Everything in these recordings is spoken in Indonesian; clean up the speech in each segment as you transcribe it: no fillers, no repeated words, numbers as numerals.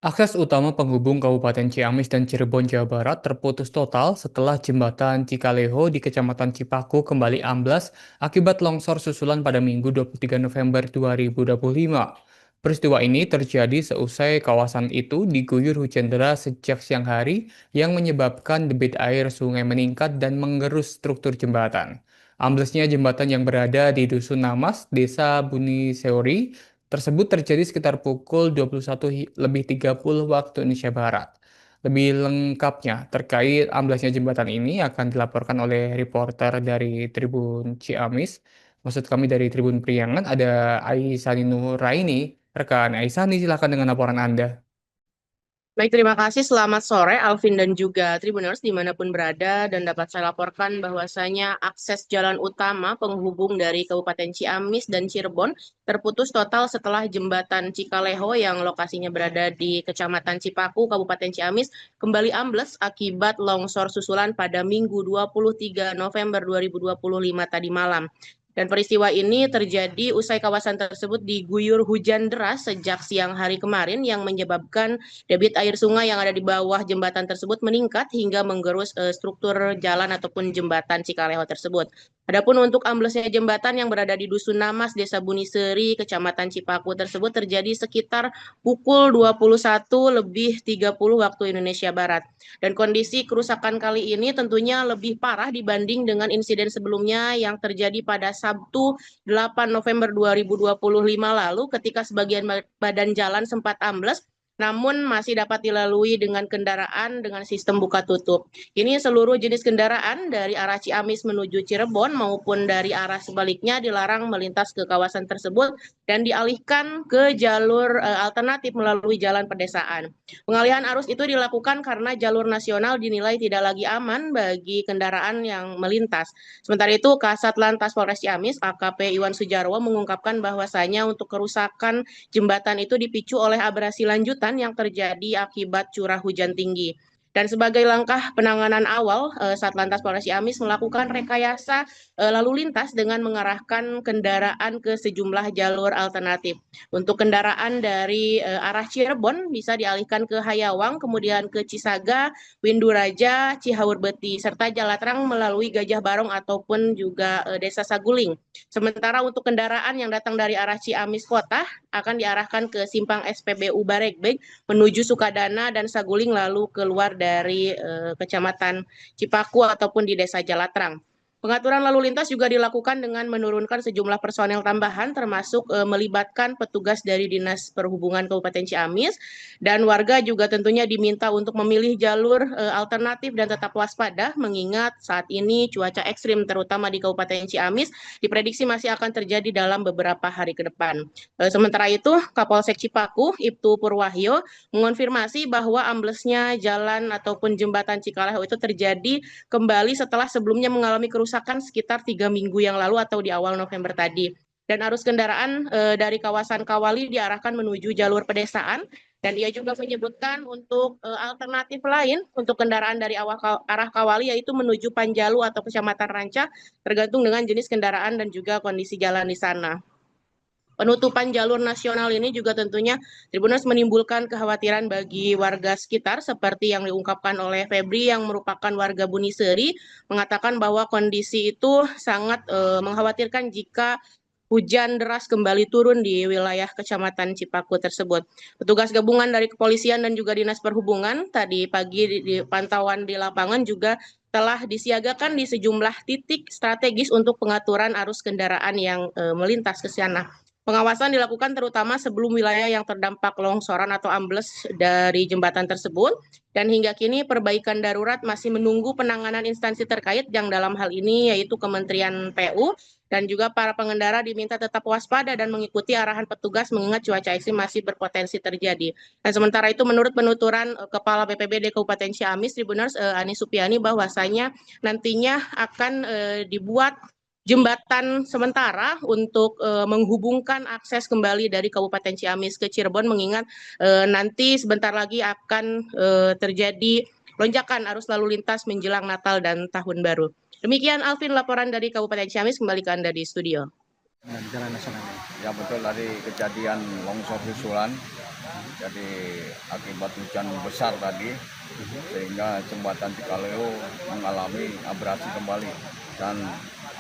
Akses utama penghubung Kabupaten Ciamis dan Cirebon, Jawa Barat terputus total setelah jembatan Cikaleho di Kecamatan Cipaku kembali amblas akibat longsor susulan pada Minggu 23 November 2025. Peristiwa ini terjadi seusai kawasan itu diguyur hujan deras sejak siang hari yang menyebabkan debit air sungai meningkat dan menggerus struktur jembatan. Amblesnya jembatan yang berada di Dusun Namas, Desa Buni Seori, tersebut terjadi sekitar pukul 21.30 waktu Indonesia Barat. Lebih lengkapnya terkait amblasnya jembatan ini akan dilaporkan oleh reporter dari Tribun Ciamis. Maksud kami dari Tribun Priangan ada Aisani Nuraini. Rekan Aisani, silakan dengan laporan Anda. Baik, terima kasih. Selamat sore, Alvin dan juga Tribuners dimanapun berada. Dan dapat saya laporkan bahwasanya akses jalan utama penghubung dari Kabupaten Ciamis dan Cirebon terputus total setelah jembatan Cikaleho yang lokasinya berada di Kecamatan Cipaku, Kabupaten Ciamis, kembali ambles akibat longsor susulan pada Minggu 23 November 2025 tadi malam. Dan peristiwa ini terjadi usai kawasan tersebut diguyur hujan deras sejak siang hari kemarin yang menyebabkan debit air sungai yang ada di bawah jembatan tersebut meningkat hingga menggerus struktur jalan ataupun jembatan Cikaleho tersebut. Adapun untuk amblesnya jembatan yang berada di Dusun Namas, Desa Buniseri, Kecamatan Cipaku tersebut terjadi sekitar pukul 21.30 waktu Indonesia Barat. Dan kondisi kerusakan kali ini tentunya lebih parah dibanding dengan insiden sebelumnya yang terjadi pada Sabtu 8 November 2025 lalu ketika sebagian badan jalan sempat ambles namun masih dapat dilalui dengan kendaraan dengan sistem buka tutup. Ini seluruh jenis kendaraan dari arah Ciamis menuju Cirebon maupun dari arah sebaliknya dilarang melintas ke kawasan tersebut dan dialihkan ke jalur alternatif melalui jalan pedesaan. Pengalihan arus itu dilakukan karena jalur nasional dinilai tidak lagi aman bagi kendaraan yang melintas. Sementara itu, Kasat Lantas Polres Ciamis, AKP Iwan Sujarwo mengungkapkan bahwasanya untuk kerusakan jembatan itu dipicu oleh abrasi lanjutan yang terjadi akibat curah hujan tinggi. Dan sebagai langkah penanganan awal, Satlantas Polres Ciamis melakukan rekayasa lalu lintas dengan mengarahkan kendaraan ke sejumlah jalur alternatif. Untuk kendaraan dari arah Cirebon bisa dialihkan ke Hayawang, kemudian ke Cisaga, Winduraja, Cihaurbeti, serta Jalatrang melalui Gajah Barong ataupun juga Desa Saguling. Sementara untuk kendaraan yang datang dari arah Ciamis Kota akan diarahkan ke simpang SPBU Baregbeg menuju Sukadana dan Saguling lalu keluar dari Kecamatan Cipaku ataupun di Desa Jalatrang. Pengaturan lalu lintas juga dilakukan dengan menurunkan sejumlah personel tambahan termasuk melibatkan petugas dari Dinas Perhubungan Kabupaten Ciamis dan warga juga tentunya diminta untuk memilih jalur alternatif dan tetap waspada mengingat saat ini cuaca ekstrim terutama di Kabupaten Ciamis diprediksi masih akan terjadi dalam beberapa hari ke depan. Sementara itu, Kapolsek Cipaku, Ibtu Purwahyo, mengonfirmasi bahwa amblesnya jalan ataupun jembatan Cikaleho itu terjadi kembali setelah sebelumnya mengalami kerusakan sekitar 3 minggu yang lalu atau di awal November tadi. Dan arus kendaraan dari kawasan Kawali diarahkan menuju jalur pedesaan. Dan ia juga menyebutkan untuk alternatif lain untuk kendaraan dari arah Kawali yaitu menuju Panjalu atau Kecamatan Ranca tergantung dengan jenis kendaraan dan juga kondisi jalan di sana. Penutupan jalur nasional ini juga tentunya Tribuners menimbulkan kekhawatiran bagi warga sekitar seperti yang diungkapkan oleh Febri yang merupakan warga Buniseri mengatakan bahwa kondisi itu sangat mengkhawatirkan jika hujan deras kembali turun di wilayah Kecamatan Cipaku tersebut. Petugas gabungan dari kepolisian dan juga Dinas Perhubungan tadi pagi di pantauan di lapangan juga telah disiagakan di sejumlah titik strategis untuk pengaturan arus kendaraan yang melintas ke sana. Pengawasan dilakukan terutama sebelum wilayah yang terdampak longsoran atau ambles dari jembatan tersebut dan hingga kini perbaikan darurat masih menunggu penanganan instansi terkait yang dalam hal ini yaitu Kementerian PU dan juga para pengendara diminta tetap waspada dan mengikuti arahan petugas mengingat cuaca ekstrim masih berpotensi terjadi. Dan sementara itu menurut penuturan Kepala BPBD Kabupaten Ciamis Tribuners Ani Supiani bahwasanya nantinya akan dibuat jembatan sementara untuk menghubungkan akses kembali dari Kabupaten Ciamis ke Cirebon mengingat nanti sebentar lagi akan terjadi lonjakan arus lalu lintas menjelang Natal dan Tahun Baru. Demikian Alvin laporan dari Kabupaten Ciamis, kembali ke Anda di studio. Jalan nasional. Ya betul, tadi kejadian longsor susulan, jadi akibat hujan besar tadi, sehingga jembatan Cikaleo mengalami abrasi kembali dan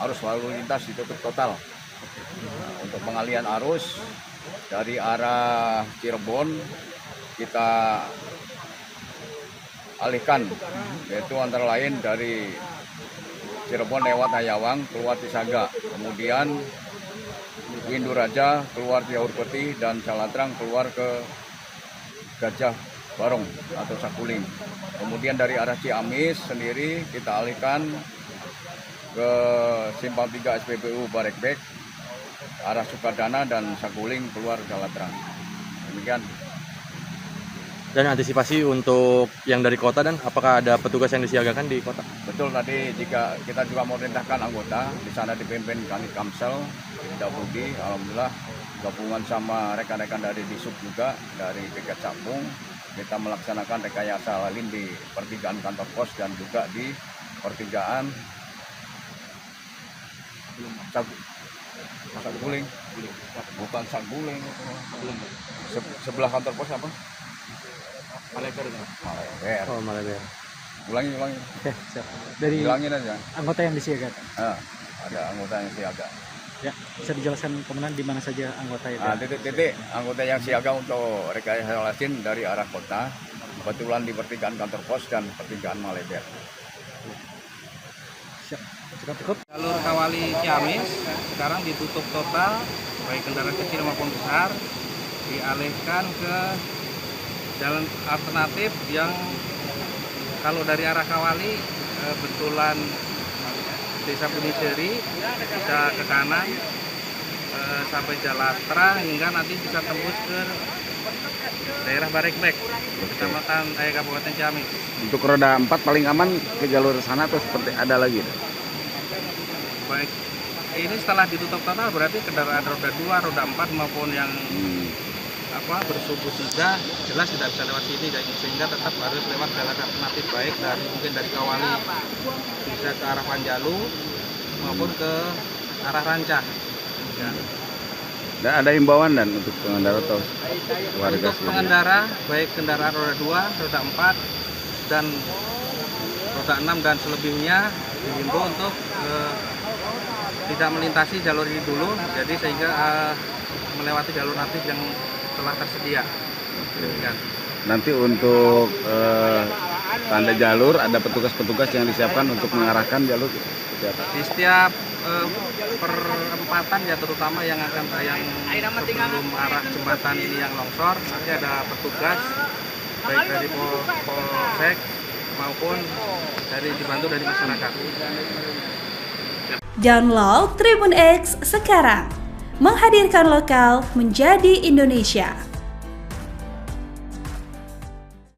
arus lalu lintas ditutup total. Untuk pengalihan arus dari arah Cirebon kita alihkan, yaitu antara lain dari Cirebon lewat Hayawang keluar Cisaga, kemudian Winduraja keluar Ciaur Putih dan Calatrang keluar ke Gajah Barong atau Saguling. Kemudian dari arah Ciamis sendiri kita alihkan ke Simpang 3 SPBU Barekbek, arah Sukadana dan Saguling keluar Calatrang. Demikian. Dan antisipasi untuk yang dari kota, dan apakah ada petugas yang disiagakan di kota? Betul, tadi jika kita juga memerintahkan anggota di sana dipimpin Kanit Kamsel, Ida Budi, alhamdulillah gabungan sama rekan-rekan dari Disub juga dari Piket Cakung, kita melaksanakan rekayasa lalu lintas di pertigaan kantor pos dan juga di pertigaan Saguling, bukan Saguling, sebelah kantor pos apa? Maleber. Oh, Malabar. Ulangi. Oke, siap. Dari Bilangin aja. anggota yang disiagakan. Ada anggota yang siaga. Ya, bisa dijelaskan komandan di mana saja anggota itu? Titik-titik anggota yang siaga untuk rekayasa lalu lintas dari arah kota, kebetulan di pertigaan kantor pos dan pertigaan Maleber. Siap. Cukup. Jalur Kawali Ciamis sekarang ditutup total, baik kendaraan kecil maupun besar, dialihkan ke jalan alternatif yang kalau dari arah Kawali betulan Desa Buniseri bisa ke kanan sampai Jalatra hingga nanti bisa tembus ke daerah Barekbek, Kecamatan Kabupaten Ciamis. Untuk roda 4 paling aman ke jalur sana atau seperti ada lagi? Baik, ini setelah ditutup total berarti kendaraan roda 2, roda 4 maupun yang bersuku 3 jelas tidak bisa lewat sini, sehingga tetap harus lewat jalan alternatif, baik mungkin dari Kawali bisa ke arah Panjalu maupun ke arah Rancah. Ya. Dan ada himbauan dan untuk pengendara atau warga Untuk sendiri? pengendara baik kendaraan roda 2, roda 4 dan roda 6 dan selebihnya dihimbau untuk tidak melintasi jalur ini dulu, jadi sehingga melewati jalur natif yang telah tersedia. Demikian. Nanti untuk tanda jalur ada petugas-petugas yang disiapkan untuk mengarahkan jalur seperti apa? Di setiap perempatan ya, terutama yang sebelum arah jembatan ini yang longsor, nanti ada petugas baik dari Polsek maupun dibantu dari masyarakat. Download Tribun X sekarang, menghadirkan lokal menjadi Indonesia.